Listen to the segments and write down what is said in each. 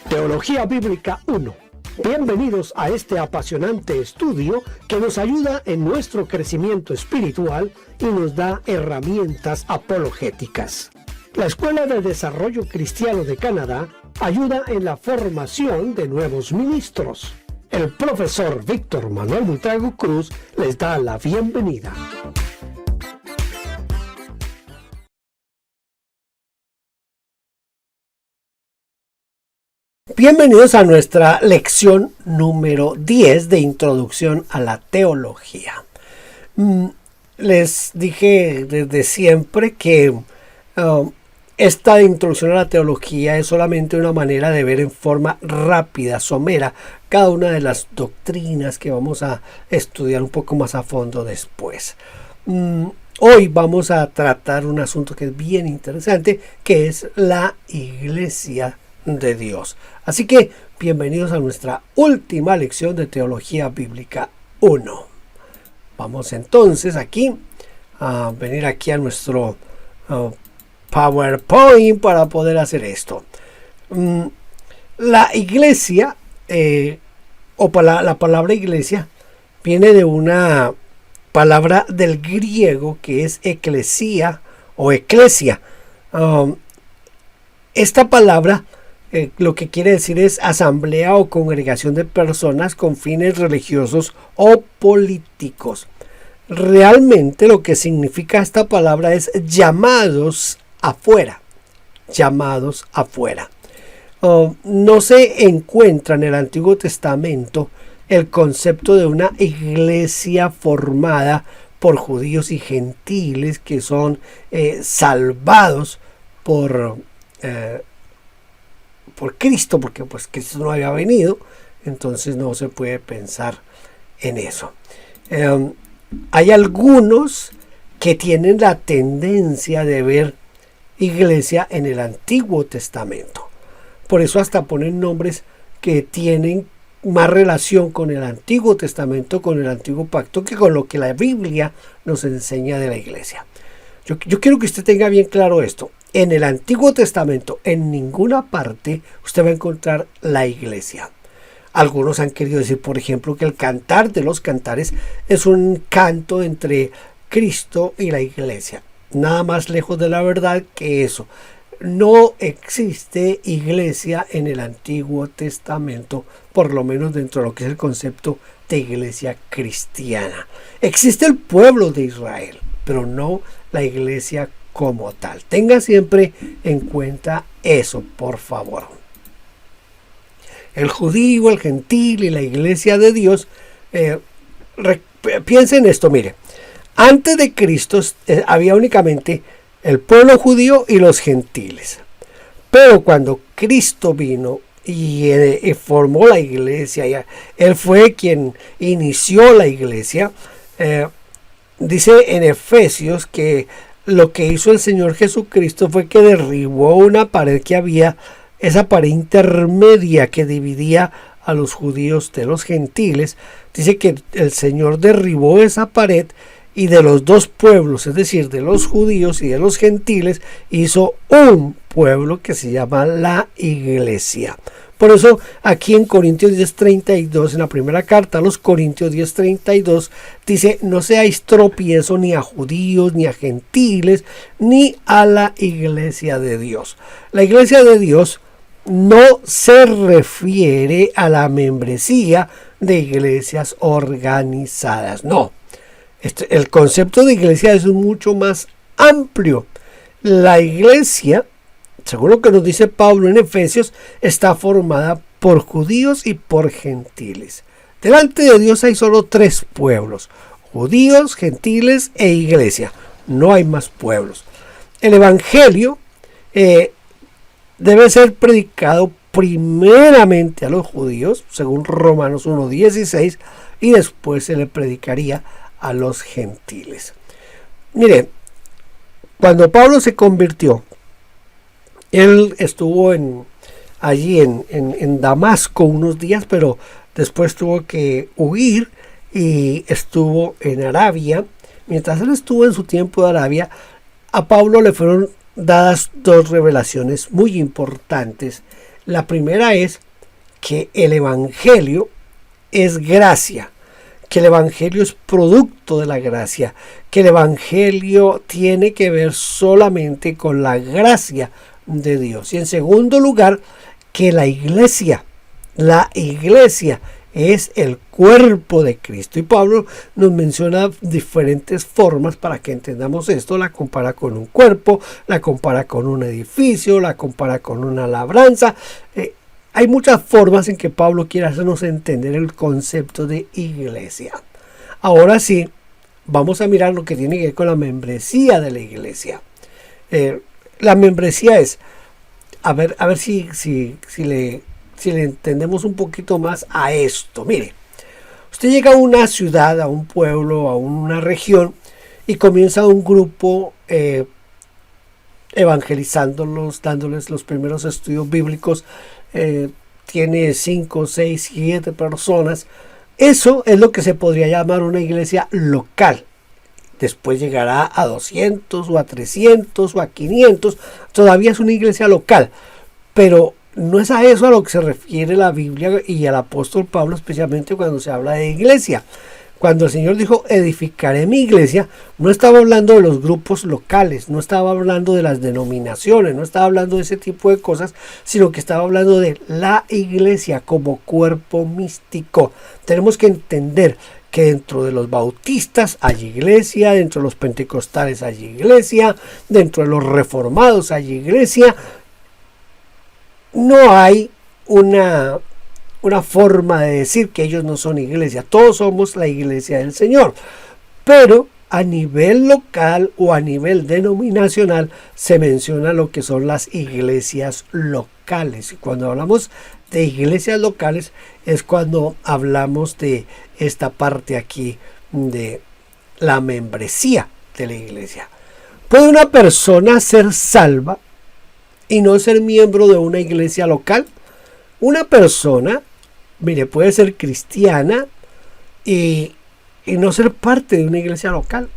Teología Bíblica 1. Bienvenidos a este apasionante estudio que nos ayuda en nuestro crecimiento espiritual y nos da herramientas apologéticas. La Escuela de Desarrollo Cristiano de Canadá ayuda en la formación de nuevos ministros. El profesor Víctor Manuel Buitrago Cruz les da la bienvenida. Bienvenidos a nuestra lección número 10 de Introducción a la Teología. Les dije desde siempre que esta introducción a la teología es solamente una manera de ver en forma rápida, somera, cada una de las doctrinas que vamos a estudiar un poco más a fondo después. Hoy vamos a tratar un asunto que es bien interesante, que es la Iglesia de Dios. Así que bienvenidos a nuestra última lección de Teología Bíblica 1. Vamos entonces aquí a venir aquí a nuestro PowerPoint para poder hacer esto. La iglesia la palabra iglesia viene de una palabra del griego que es eclesia o eclesia. Esta palabra lo que quiere decir es asamblea o congregación de personas con fines religiosos o políticos. Realmente lo que significa esta palabra es llamados afuera. Llamados afuera. No se encuentra en el Antiguo Testamento el concepto de una iglesia formada por judíos y gentiles que son salvados por Cristo, porque pues Cristo no había venido, entonces no se puede pensar en eso. Hay algunos que tienen la tendencia de ver iglesia en el Antiguo Testamento, por eso hasta ponen nombres que tienen más relación con el Antiguo Testamento, con el Antiguo Pacto, que con lo que la Biblia nos enseña de la iglesia. Yo quiero que usted tenga bien claro esto. En el Antiguo Testamento, en ninguna parte, usted va a encontrar la iglesia. Algunos han querido decir, por ejemplo, que el Cantar de los Cantares es un canto entre Cristo y la iglesia. Nada más lejos de la verdad que eso. No existe iglesia en el Antiguo Testamento, por lo menos dentro de lo que es el concepto de iglesia cristiana. Existe el pueblo de Israel, pero no la iglesia como tal. Tenga siempre en cuenta eso, por favor. El judío, el gentil y la iglesia de Dios, piensen esto, mire, antes de Cristo había únicamente el pueblo judío y los gentiles, pero cuando Cristo vino y formó la iglesia, él fue quien inició la iglesia. Dice en Efesios que lo que hizo el Señor Jesucristo fue que derribó una pared que había, esa pared intermedia que dividía a los judíos de los gentiles. Dice que el Señor derribó esa pared y de los dos pueblos, es decir, de los judíos y de los gentiles, hizo un pueblo que se llama la iglesia. Por eso aquí en Corintios 10:32, en la primera carta a los Corintios 10:32, dice: no seáis tropiezo ni a judíos, ni a gentiles, ni a la iglesia de Dios. La iglesia de Dios no se refiere a la membresía de iglesias organizadas, no. El concepto de iglesia es mucho más amplio. La iglesia, según lo que nos dice Pablo en Efesios, está formada por judíos y por gentiles. Delante de Dios hay solo tres pueblos: judíos, gentiles e iglesia. No hay más pueblos. El evangelio debe ser predicado primeramente a los judíos, según Romanos 1:16, y después se le predicaría a los gentiles. Mire, cuando Pablo se convirtió, él estuvo allí en Damasco unos días, pero después tuvo que huir y estuvo en Arabia. Mientras él estuvo en su tiempo de Arabia, a Pablo le fueron dadas dos revelaciones muy importantes La primera es que el Evangelio es gracia, que el Evangelio es producto de la gracia, que el Evangelio tiene que ver solamente con la gracia de Dios. Y en segundo lugar, que la iglesia es el cuerpo de Cristo. Y Pablo nos menciona diferentes formas para que entendamos esto. La compara con un cuerpo, la compara con un edificio, la compara con una labranza. Hay muchas formas en que Pablo quiere hacernos entender el concepto de iglesia. Ahora sí, vamos a mirar lo que tiene que ver con la membresía de la iglesia. La membresía es, a ver si le entendemos un poquito más a esto. Mire, usted llega a una ciudad, a un pueblo, a una región y comienza un grupo evangelizándolos, dándoles los primeros estudios bíblicos. Tiene 5, 6, 7 personas. Eso es lo que se podría llamar una iglesia local. Después llegará a 200 o a 300 o a 500. Todavía es una iglesia local. Pero no es a eso a lo que se refiere la Biblia y el apóstol Pablo, especialmente cuando se habla de iglesia. Cuando el Señor dijo, edificaré mi iglesia, no estaba hablando de los grupos locales, no estaba hablando de las denominaciones, no estaba hablando de ese tipo de cosas, sino que estaba hablando de la iglesia como cuerpo místico. Tenemos que entender que dentro de los bautistas hay iglesia, dentro de los pentecostales hay iglesia, dentro de los reformados hay iglesia. No hay una forma de decir que ellos no son iglesia. Todos somos la iglesia del Señor. Pero a nivel local o a nivel denominacional se menciona lo que son las iglesias locales. Y cuando hablamos de iglesias locales es cuando hablamos de esta parte aquí de la membresía de la iglesia. ¿Puede una persona ser salva y no ser miembro de una iglesia local? Una persona, mire, puede ser cristiana y no ser parte de una iglesia local.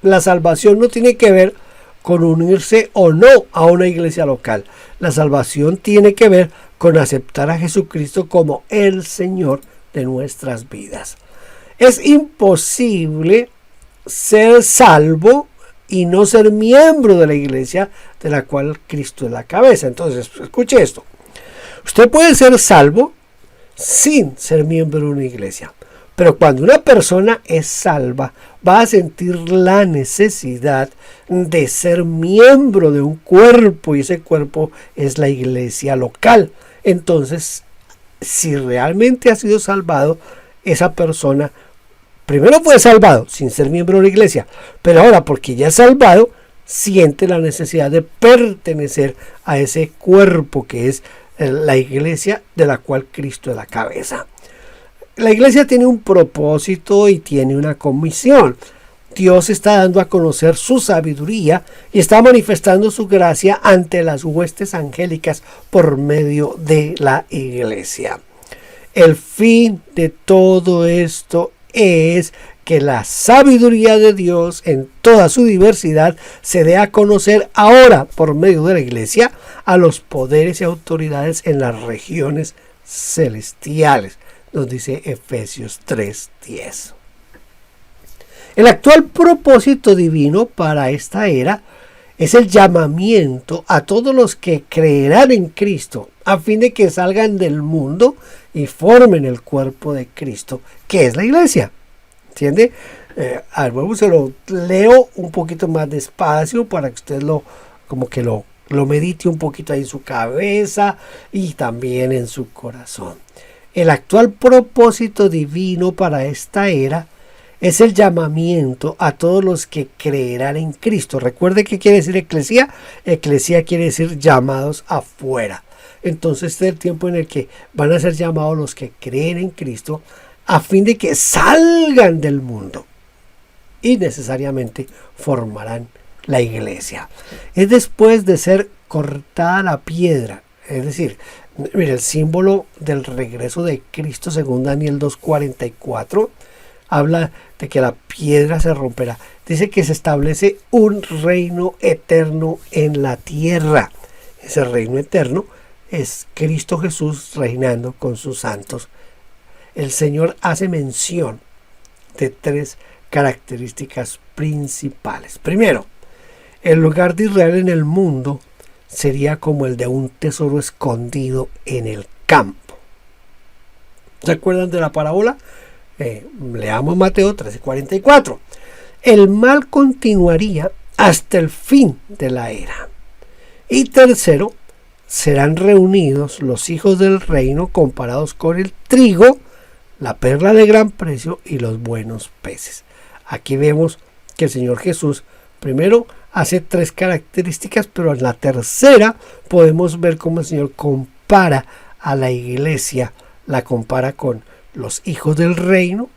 La salvación no tiene que ver con unirse o no a una iglesia local. La salvación tiene que ver con aceptar a Jesucristo como el Señor de nuestras vidas. Es imposible ser salvo y no ser miembro de la iglesia de la cual Cristo es la cabeza. Entonces, escuche esto. Usted puede ser salvo sin ser miembro de una iglesia. Pero cuando una persona es salva, va a sentir la necesidad de ser miembro de un cuerpo, y ese cuerpo es la iglesia local. Entonces, si realmente ha sido salvado, esa persona primero fue salvado sin ser miembro de la iglesia, pero ahora porque ya es salvado, siente la necesidad de pertenecer a ese cuerpo que es la iglesia de la cual Cristo es la cabeza. La iglesia tiene un propósito y tiene una comisión. Dios está dando a conocer su sabiduría y está manifestando su gracia ante las huestes angélicas por medio de la iglesia. El fin de todo esto es que la sabiduría de Dios en toda su diversidad se dé a conocer ahora por medio de la iglesia a los poderes y autoridades en las regiones celestiales, nos dice Efesios 3:10. El actual propósito divino para esta era es el llamamiento a todos los que creerán en Cristo a fin de que salgan del mundo y formen el cuerpo de Cristo, que es la iglesia. ¿Entiende? Luego se lo leo un poquito más despacio para que usted lo medite un poquito ahí en su cabeza y también en su corazón. El actual propósito divino para esta era es el llamamiento a todos los que creerán en Cristo. Recuerde qué quiere decir eclesía. Eclesía quiere decir llamados afuera. Entonces este es el tiempo en el que van a ser llamados los que creen en Cristo a fin de que salgan del mundo y necesariamente formarán la iglesia. Es después de ser cortada la piedra, es decir, mira, el símbolo del regreso de Cristo según Daniel 2:44 habla de que la piedra se romperá. Dice que se establece un reino eterno en la tierra. Ese reino eterno es Cristo Jesús reinando con sus santos. El Señor hace mención de 3 características principales. Primero, el lugar de Israel en el mundo sería como el de un tesoro escondido en el campo. ¿Se acuerdan de la parábola? Leamos Mateo 13:44. El mal continuaría hasta el fin de la era. Y tercero, serán reunidos los hijos del reino comparados con el trigo, la perla de gran precio y los buenos peces. Aquí vemos que el Señor Jesús primero hace 3 características, pero en la tercera podemos ver cómo el Señor compara a la iglesia, la compara con los hijos del reino,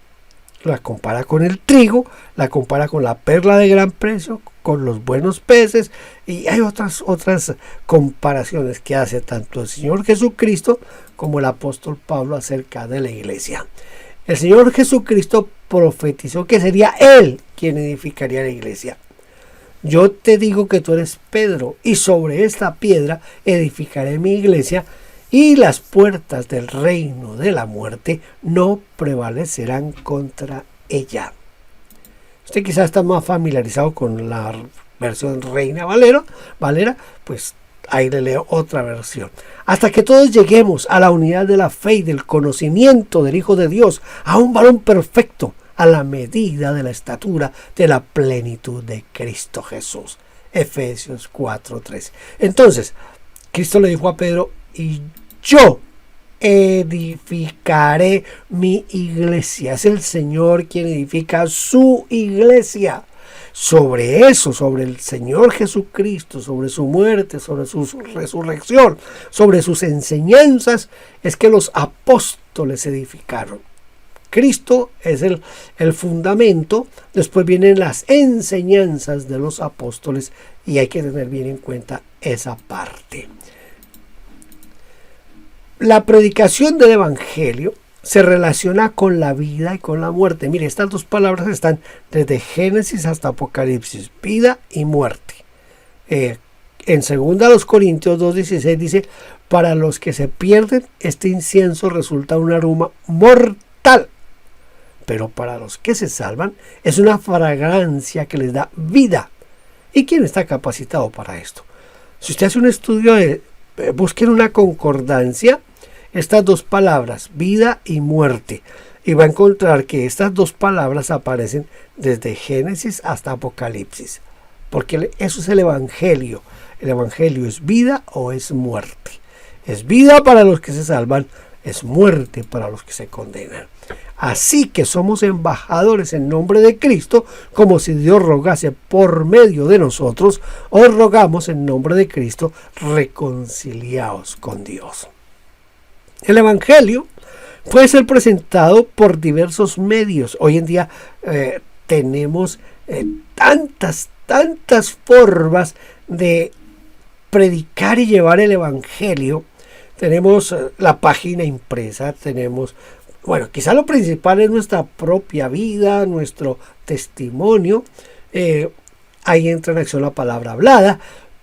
la compara con el trigo, la compara con la perla de gran precio, con los buenos peces, y hay otras comparaciones que hace tanto el Señor Jesucristo como el apóstol Pablo acerca de la iglesia. El Señor Jesucristo profetizó que sería Él quien edificaría la iglesia. Yo te digo que tú eres Pedro, y sobre esta piedra edificaré mi iglesia, y las puertas del reino de la muerte no prevalecerán contra ella. Usted quizás está más familiarizado con la versión Reina Valera, pues ahí le leo otra versión. Hasta que todos lleguemos a la unidad de la fe y del conocimiento del Hijo de Dios, a un varón perfecto, a la medida de la estatura de la plenitud de Cristo Jesús. Efesios 4:13. Entonces, Cristo le dijo a Pedro, y yo edificaré mi iglesia. Es el Señor quien edifica su iglesia. Sobre eso, sobre el Señor Jesucristo, sobre su muerte, sobre su resurrección, sobre sus enseñanzas, es que los apóstoles edificaron. Cristo es el fundamento, después vienen las enseñanzas de los apóstoles y hay que tener bien en cuenta esa parte. La predicación del Evangelio se relaciona con la vida y con la muerte. Mire, estas 2 palabras están desde Génesis hasta Apocalipsis, vida y muerte. En 2 Corintios 2:16 dice, para los que se pierden, este incienso resulta un aroma mortal, pero para los que se salvan, es una fragancia que les da vida. ¿Y quién está capacitado para esto? Si usted hace un estudio busquen una concordancia, estas 2 palabras, vida y muerte, y va a encontrar que estas 2 palabras aparecen desde Génesis hasta Apocalipsis, porque eso es el Evangelio. El Evangelio es vida o es muerte. Es vida para los que se salvan, es muerte para los que se condenan. Así que somos embajadores en nombre de Cristo, como si Dios rogase por medio de nosotros. Os rogamos en nombre de Cristo, reconciliaos con Dios. El Evangelio puede ser presentado por diversos medios. Hoy en día tenemos tantas formas de predicar y llevar el Evangelio. Tenemos la página impresa, tenemos, quizá lo principal es nuestra propia vida, nuestro testimonio. Ahí entra en acción la palabra hablada.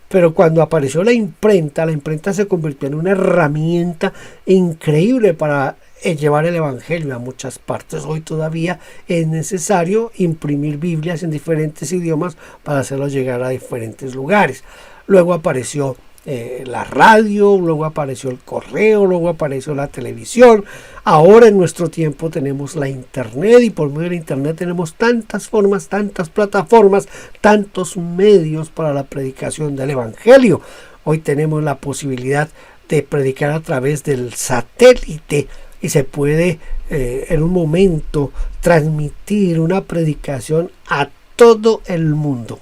Pero cuando apareció la imprenta se convirtió en una herramienta increíble para llevar el Evangelio a muchas partes. Hoy todavía es necesario imprimir Biblias en diferentes idiomas para hacerlos llegar a diferentes lugares. Luego apareció la radio, luego apareció el correo, luego apareció la televisión. Ahora en nuestro tiempo tenemos la internet, y por medio de la internet tenemos tantas formas, tantas plataformas, tantos medios para la predicación del Evangelio. Hoy tenemos la posibilidad de predicar a través del satélite y se puede en un momento transmitir una predicación a todo el mundo,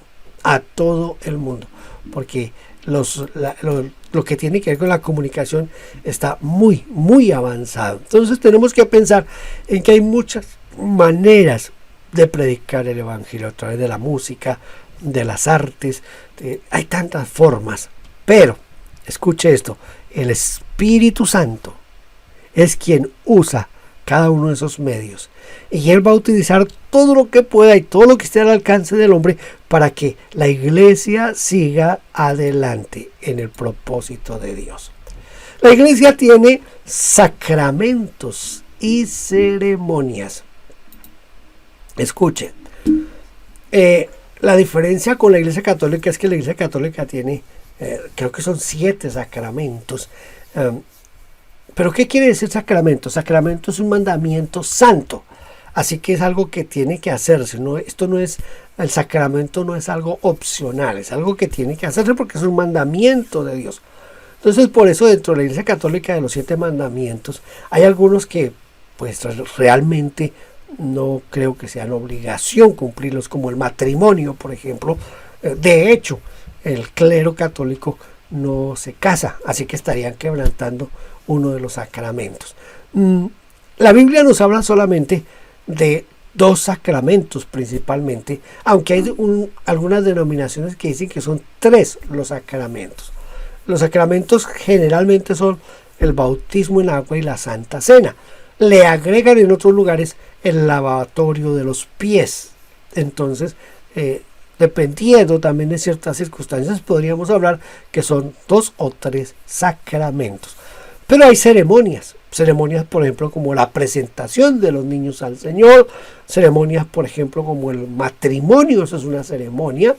porque lo que tiene que ver con la comunicación está muy avanzado. Entonces tenemos que pensar en que hay muchas maneras de predicar el Evangelio, a través de la música, de las artes, hay tantas formas. Pero, escuche esto, el Espíritu Santo es quien usa cada uno de esos medios, y Él va a utilizar todo lo que pueda y todo lo que esté al alcance del hombre para que la iglesia siga adelante en el propósito de Dios. La iglesia tiene sacramentos y ceremonias. Escuchen, la diferencia con la iglesia católica es que la iglesia católica tiene, creo que son 7 sacramentos. Pero ¿qué quiere decir sacramento? Sacramento es un mandamiento santo. Así que es algo que tiene que hacerse. ¿No? Esto no es, el sacramento no es algo opcional, es algo que tiene que hacerse porque es un mandamiento de Dios. Entonces, por eso dentro de la Iglesia Católica, de los 7 mandamientos, hay algunos que pues realmente no creo que sean obligación cumplirlos, como el matrimonio, por ejemplo. De hecho, el clero católico no se casa, así que estarían quebrantando uno de los sacramentos. La Biblia nos habla solamente de 2 sacramentos principalmente, aunque hay algunas denominaciones que dicen que son 3 los sacramentos. Los sacramentos generalmente son el bautismo en agua y la Santa Cena. Le agregan en otros lugares el lavatorio de los pies. Entonces, dependiendo también de ciertas circunstancias, podríamos hablar que son 2 o 3 sacramentos. Pero hay ceremonias, por ejemplo, como la presentación de los niños al Señor, ceremonias, por ejemplo, como el matrimonio, eso es una ceremonia,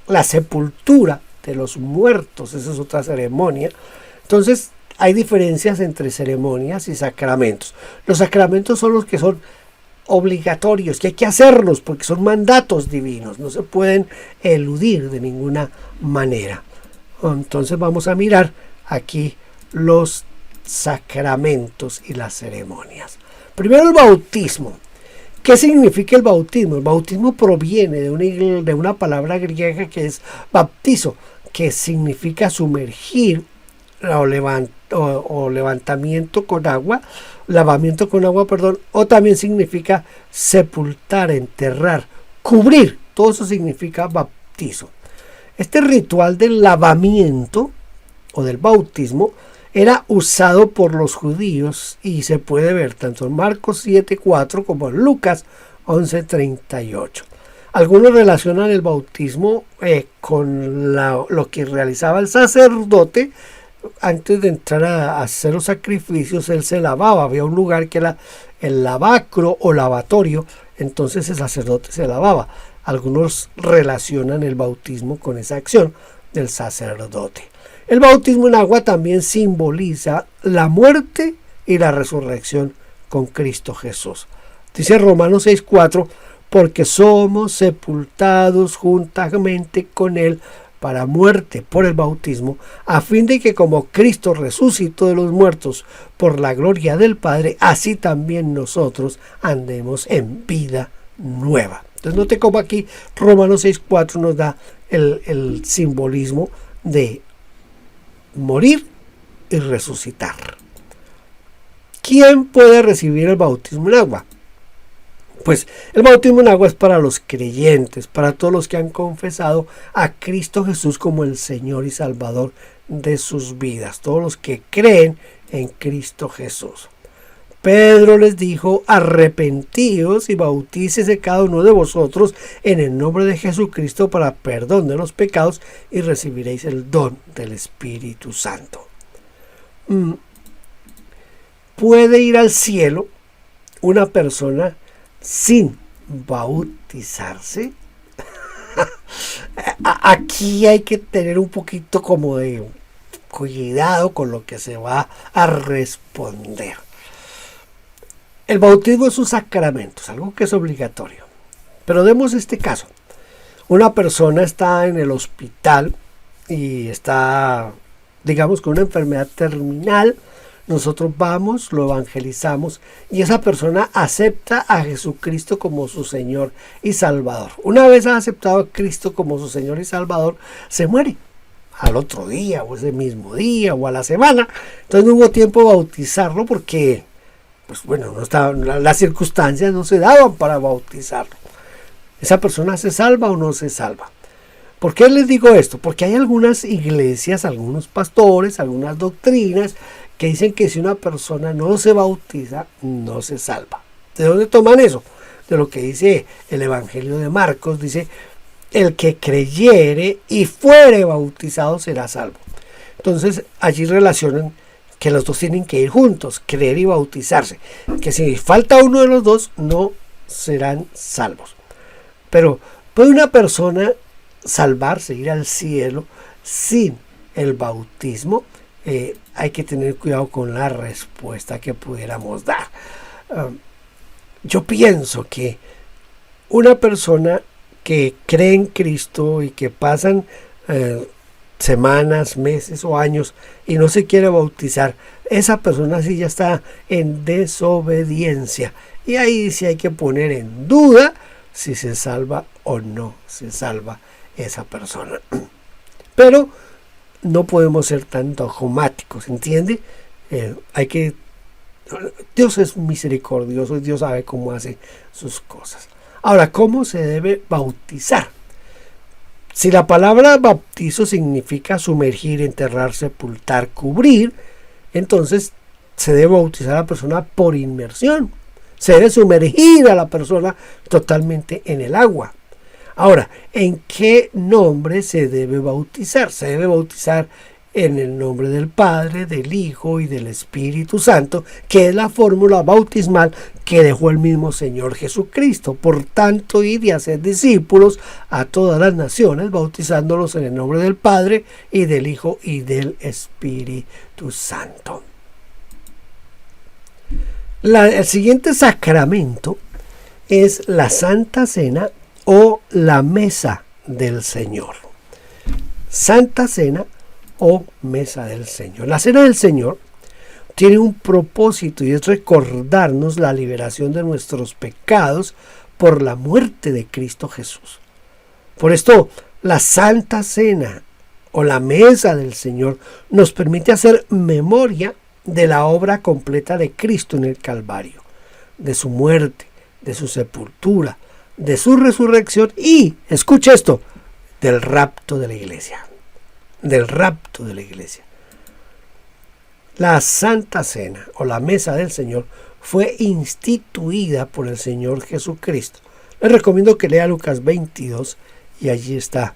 la sepultura de los muertos, esa es otra ceremonia. Entonces, hay diferencias entre ceremonias y sacramentos. Los sacramentos son los que son obligatorios, que hay que hacerlos porque son mandatos divinos, no se pueden eludir de ninguna manera. Entonces vamos a mirar aquí los sacramentos y las ceremonias. Primero el bautismo. ¿Qué significa el bautismo? El bautismo proviene de una palabra griega que es baptizo, que significa sumergir o levantamiento con agua, lavamiento con agua, o también significa sepultar, enterrar, cubrir. Todo eso significa bautizo. Este ritual del lavamiento o del bautismo era usado por los judíos y se puede ver tanto en Marcos 7:4 como en Lucas 11:38. Algunos relacionan el bautismo con lo que realizaba el sacerdote. Antes de entrar a hacer los sacrificios, él se lavaba. Había un lugar que era el lavacro o lavatorio, entonces el sacerdote se lavaba. Algunos relacionan el bautismo con esa acción del sacerdote. El bautismo en agua también simboliza la muerte y la resurrección con Cristo Jesús. Dice Romanos 6:4, porque somos sepultados juntamente con Él para muerte por el bautismo, a fin de que como Cristo resucitó de los muertos por la gloria del Padre, así también nosotros andemos en vida nueva. Entonces note cómo aquí Romanos 6:4 nos da el simbolismo de morir y resucitar. ¿Quién puede recibir el bautismo en agua? Pues el bautismo en agua es para los creyentes, para todos los que han confesado a Cristo Jesús como el Señor y Salvador de sus vidas, todos los que creen en Cristo Jesús. Pedro les dijo, arrepentíos y bautícese cada uno de vosotros en el nombre de Jesucristo para perdón de los pecados y recibiréis el don del Espíritu Santo. ¿Puede ir al cielo una persona sin bautizarse? Aquí hay que tener un poquito como de cuidado con lo que se va a responder. El bautismo es un sacramento, es algo que es obligatorio. Pero demos este caso. Una persona está en el hospital y está, digamos, con una enfermedad terminal. Nosotros vamos, lo evangelizamos y esa persona acepta a Jesucristo como su Señor y Salvador. Una vez ha aceptado a Cristo como su Señor y Salvador, se muere al otro día o ese mismo día o a la semana. Entonces no hubo tiempo de bautizarlo porque, pues bueno, no estaban, las circunstancias no se daban para bautizarlo. ¿Esa persona se salva o no se salva? ¿Por qué les digo esto? Porque hay algunas iglesias, algunos pastores, algunas doctrinas que dicen que si una persona no se bautiza, no se salva. ¿De dónde toman eso? De lo que dice el Evangelio de Marcos. Dice, el que creyere y fuere bautizado será salvo. Entonces allí relacionan que los dos tienen que ir juntos, creer y bautizarse, que si falta uno de los dos no serán salvos. Pero ¿puede una persona salvarse, ir al cielo sin el bautismo? Hay que tener cuidado con la respuesta que pudiéramos dar. Yo pienso que una persona que cree en Cristo y que pasan semanas, meses o años y no se quiere bautizar, esa persona sí ya está en desobediencia, y ahí sí hay que poner en duda si se salva o no se salva esa persona. Pero no podemos ser tan dogmáticos, ¿entiende? Dios es misericordioso y Dios sabe cómo hace sus cosas. Ahora, ¿cómo se debe bautizar? Si la palabra bautizo significa sumergir, enterrar, sepultar, cubrir, entonces se debe bautizar a la persona por inmersión. Se debe sumergir a la persona totalmente en el agua. Ahora, ¿en qué nombre se debe bautizar? Se debe bautizar en el nombre del Padre, del Hijo y del Espíritu Santo, que es la fórmula bautismal que dejó el mismo Señor Jesucristo. Por tanto, id y haced discípulos a todas las naciones, bautizándolos en el nombre del Padre y del Hijo y del Espíritu Santo. El siguiente sacramento es la Santa Cena o la Mesa del Señor. Santa Cena o Mesa del Señor. La Cena del Señor tiene un propósito, y es recordarnos la liberación de nuestros pecados por la muerte de Cristo Jesús. Por esto, la Santa Cena o la Mesa del Señor nos permite hacer memoria de la obra completa de Cristo en el Calvario, de su muerte, de su sepultura, de su resurrección y, escucha esto, del rapto de la iglesia. Del rapto de la iglesia. La Santa Cena o la Mesa del Señor fue instituida por el Señor Jesucristo. Les recomiendo que lea Lucas 22 y allí está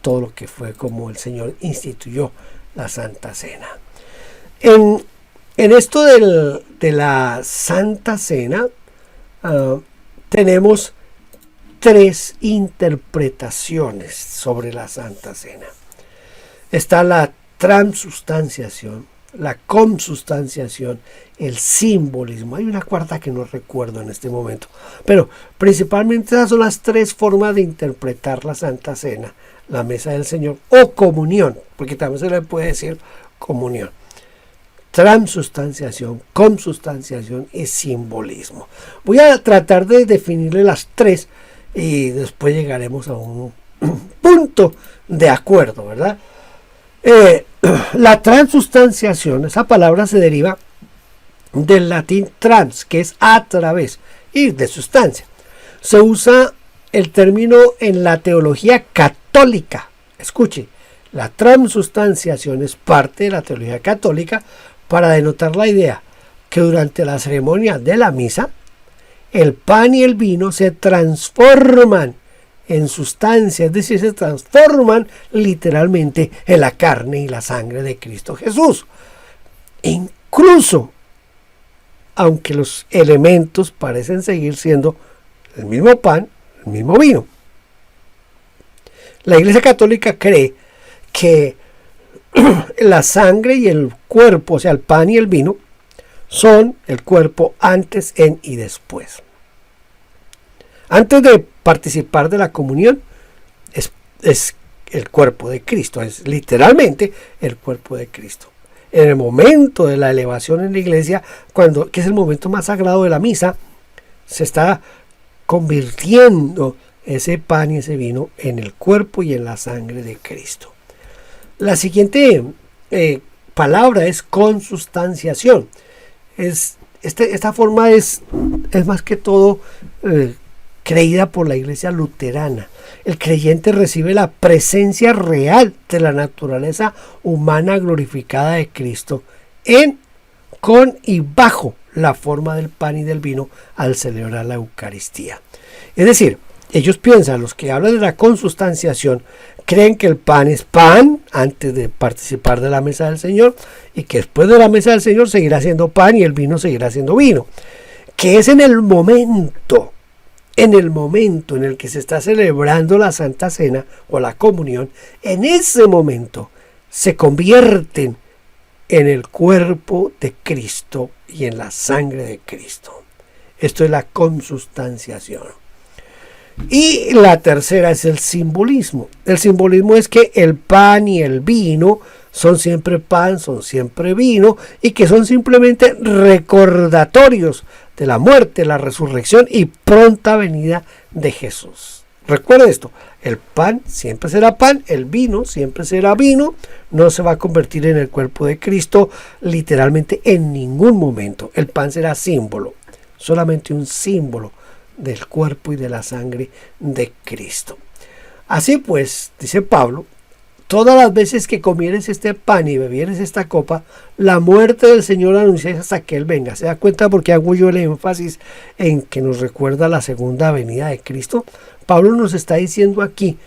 todo lo que fue como el Señor instituyó la Santa Cena. En esto de la Santa Cena tenemos tres interpretaciones sobre la Santa Cena. Está la transustanciación, la consubstanciación, el simbolismo. Hay una cuarta que no recuerdo en este momento. Pero principalmente esas son las tres formas de interpretar la Santa Cena, la Mesa del Señor o comunión, porque también se le puede decir comunión. Transustanciación, consubstanciación y simbolismo. Voy a tratar de definirle las tres y después llegaremos a un punto de acuerdo, ¿verdad? La transustanciación, esa palabra se deriva del latín trans, que es a través, y de sustancia. Se usa el término en la teología católica. Escuche, la transustanciación es parte de la teología católica para denotar la idea que durante la ceremonia de la misa, el pan y el vino se transforman en sustancia, es decir, se transforman literalmente en la carne y la sangre de Cristo Jesús. Incluso, aunque los elementos parecen seguir siendo el mismo pan, el mismo vino. La Iglesia Católica cree que la sangre y el cuerpo, o sea, el pan y el vino, son el cuerpo antes, en y después. Antes de participar de la comunión, es el cuerpo de Cristo, es literalmente el cuerpo de Cristo. En el momento de la elevación en la iglesia, que es el momento más sagrado de la misa, se está convirtiendo ese pan y ese vino en el cuerpo y en la sangre de Cristo. La siguiente palabra es consubstanciación. Esta forma es más que todo creída por la iglesia luterana. El creyente recibe la presencia real de la naturaleza humana glorificada de Cristo con y bajo la forma del pan y del vino al celebrar la Eucaristía. Es decir, ellos piensan, los que hablan de la consubstanciación, creen que el pan es pan antes de participar de la mesa del Señor y que después de la mesa del Señor seguirá siendo pan y el vino seguirá siendo vino. Que es en el momento en el que se está celebrando la Santa Cena o la comunión, en ese momento se convierten en el cuerpo de Cristo y en la sangre de Cristo. Esto es la consustanciación. Y la tercera es el simbolismo. El simbolismo es que el pan y el vino son siempre pan, son siempre vino, y que son simplemente recordatorios de la muerte, la resurrección y pronta venida de Jesús. Recuerda esto, el pan siempre será pan, el vino siempre será vino, no se va a convertir en el cuerpo de Cristo literalmente en ningún momento. El pan será símbolo, solamente un símbolo del cuerpo y de la sangre de Cristo. Así pues, dice Pablo, todas las veces que comieres este pan y bebieres esta copa, la muerte del Señor anunciáis hasta que Él venga. ¿Se da cuenta por qué hago yo el énfasis en que nos recuerda la segunda venida de Cristo? Pablo nos está diciendo aquí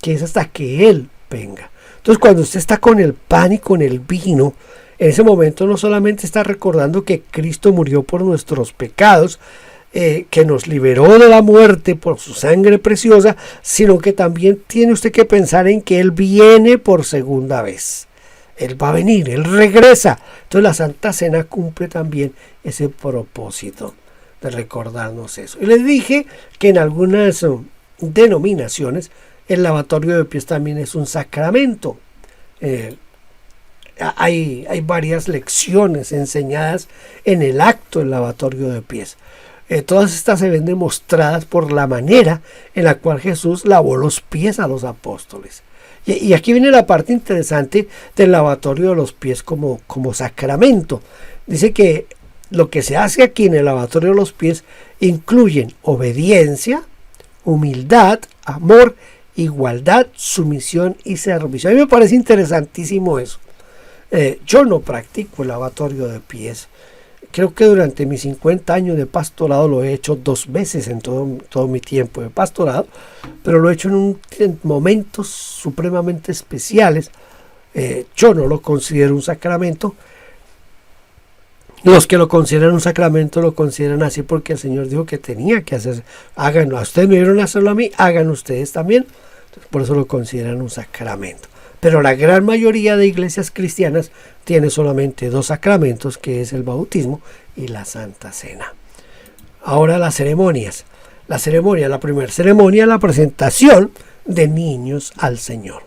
que es hasta que Él venga. Entonces, cuando usted está con el pan y con el vino, en ese momento no solamente está recordando que Cristo murió por nuestros pecados, que nos liberó de la muerte por su sangre preciosa, sino que también tiene usted que pensar en que Él viene por segunda vez. Él va a venir, Él regresa. Entonces la Santa Cena cumple también ese propósito de recordarnos eso. Y les dije que en algunas denominaciones el lavatorio de pies también es un sacramento. Hay varias lecciones enseñadas en el acto del lavatorio de pies. Todas estas se ven demostradas por la manera en la cual Jesús lavó los pies a los apóstoles. Y aquí viene la parte interesante del lavatorio de los pies como sacramento. Dice que lo que se hace aquí en el lavatorio de los pies incluyen obediencia, humildad, amor, igualdad, sumisión y servicio. A mí me parece interesantísimo eso. Yo no practico el lavatorio de pies. Creo que durante mis 50 años de pastorado lo he hecho 2 veces en todo mi tiempo de pastorado, pero lo he hecho en momentos supremamente especiales. Yo no lo considero un sacramento. Los que lo consideran un sacramento lo consideran así porque el Señor dijo que tenía que hacer. Háganlo, a ustedes me dieron a hacerlo a mí, hagan ustedes también. Entonces, por eso lo consideran un sacramento. Pero la gran mayoría de iglesias cristianas tiene solamente 2 sacramentos, que es el bautismo y la Santa Cena. Ahora las ceremonias. La primera ceremonia, la presentación de niños al Señor.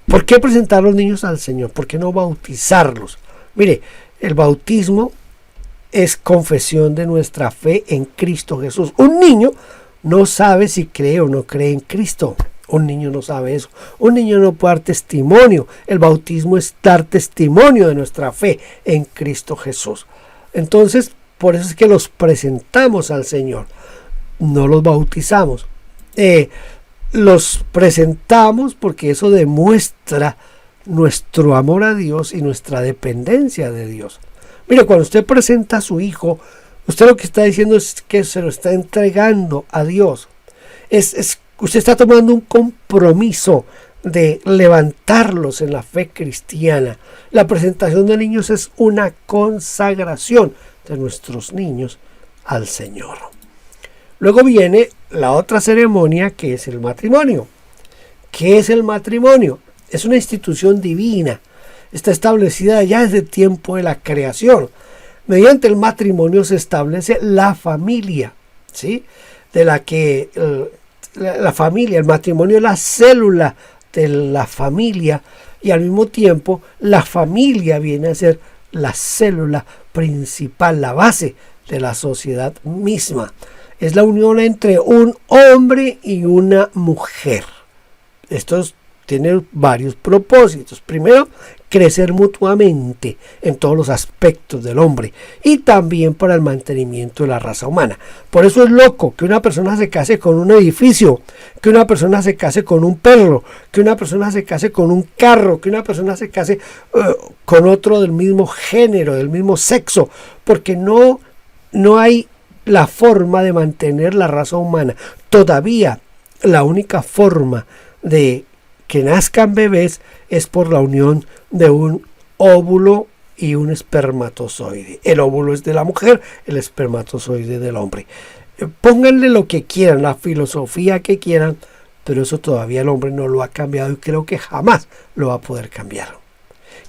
¿Por qué presentar los niños al Señor? ¿Por qué no bautizarlos? Mire, el bautismo es confesión de nuestra fe en Cristo Jesús. Un niño no sabe si cree o no cree en Cristo. Un niño no sabe eso. Un niño no puede dar testimonio. El bautismo es dar testimonio de nuestra fe en Cristo Jesús. Entonces, por eso es que los presentamos al Señor. No los bautizamos. Los presentamos porque eso demuestra nuestro amor a Dios y nuestra dependencia de Dios. Mire, cuando usted presenta a su hijo, usted lo que está diciendo es que se lo está entregando a Dios. Usted está tomando un compromiso de levantarlos en la fe cristiana. La presentación de niños es una consagración de nuestros niños al Señor. Luego viene la otra ceremonia, que es el matrimonio. ¿Qué es el matrimonio? Es una institución divina. Está establecida ya desde el tiempo de la creación. Mediante el matrimonio se establece la familia, ¿sí? De la que la familia, el matrimonio es la célula de la familia, y al mismo tiempo la familia viene a ser la célula principal, la base de la sociedad misma. Es la unión entre un hombre y una mujer. Estos tienen varios propósitos. Primero, crecer mutuamente en todos los aspectos del hombre y también para el mantenimiento de la raza humana. Por eso es loco que una persona se case con un edificio, que una persona se case con un perro, que una persona se case con un carro, que una persona se case con otro del mismo género, del mismo sexo, porque no hay la forma de mantener la raza humana. Todavía la única forma de que nazcan bebés es por la unión de un óvulo y un espermatozoide. El óvulo es de la mujer, el espermatozoide del hombre. Pónganle lo que quieran, la filosofía que quieran, pero eso todavía el hombre no lo ha cambiado y creo que jamás lo va a poder cambiar.